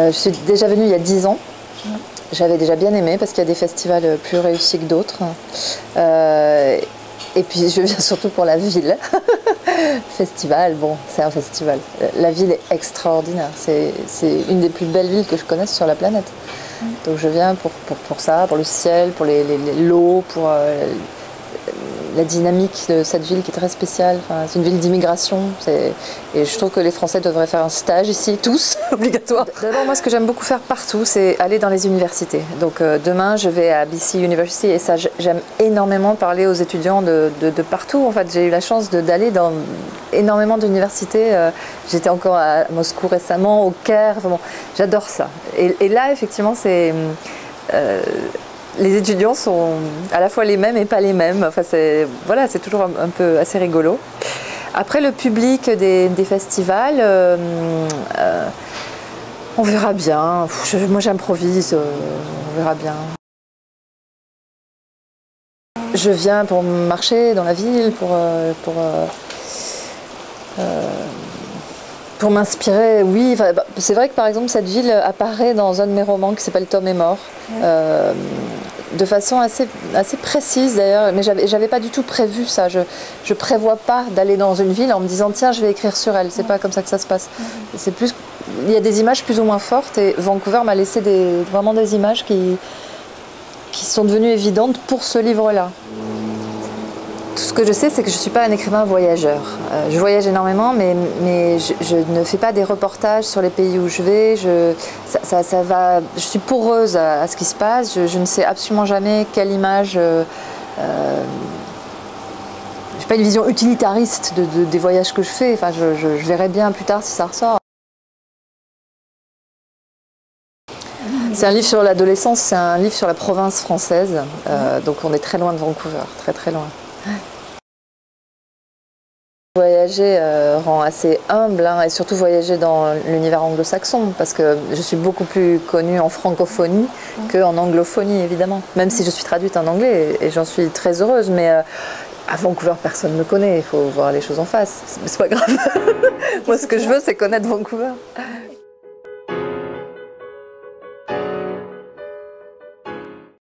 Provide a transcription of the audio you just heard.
Je suis déjà venue il y a 10 ans. J'avais déjà bien aimé parce qu'il y a des festivals plus réussis que d'autres. Et puis je viens surtout pour la ville. Festival, bon, c'est un festival. La ville est extraordinaire. C'est une des plus belles villes que je connaisse sur la planète. Donc je viens pour ça, pour le ciel, pour l'eau, pour la dynamique de cette ville qui est très spéciale. Enfin, c'est une ville d'immigration. Et je trouve que les Français devraient faire un stage ici, tous, obligatoire. D'abord, moi, ce que j'aime beaucoup faire partout, c'est aller dans les universités. Donc demain, je vais à BC University et ça, j'aime énormément parler aux étudiants de partout. En fait, j'ai eu la chance d'aller dans énormément d'universités. J'étais encore à Moscou récemment, au Caire. Enfin, bon, j'adore ça. Et là, effectivement, c'est... les étudiants sont à la fois les mêmes et pas les mêmes. Enfin, voilà, c'est toujours un peu assez rigolo. Après, le public des festivals, on verra bien. Moi, j'improvise, on verra bien. Je viens pour marcher dans la ville, pour m'inspirer, oui. Enfin, c'est vrai que par exemple cette ville apparaît dans un de mes romans qui s'appelle Tom est mort, de façon assez précise d'ailleurs, mais j'avais pas du tout prévu ça. Je prévois pas d'aller dans une ville en me disant tiens je vais écrire sur elle, c'est pas comme ça que ça se passe. C'est plus, il y a des images plus ou moins fortes et Vancouver m'a laissé vraiment des images qui sont devenues évidentes pour ce livre-là. Tout ce que je sais, c'est que je ne suis pas un écrivain voyageur. Je voyage énormément, mais je ne fais pas des reportages sur les pays où je vais. Je suis poreuse à ce qui se passe. Je ne sais absolument jamais quelle image... je n'ai pas une vision utilitariste des voyages que je fais. Enfin, je verrai bien plus tard si ça ressort. C'est un livre sur l'adolescence, c'est un livre sur la province française. Donc on est très loin de Vancouver, très très loin. Voyager rend assez humble et surtout voyager dans l'univers anglo-saxon parce que je suis beaucoup plus connue en francophonie qu'en anglophonie évidemment. Même si je suis traduite en anglais et j'en suis très heureuse, mais à Vancouver personne ne me connaît, il faut voir les choses en face. C'est pas grave. Moi ce que je veux c'est connaître Vancouver.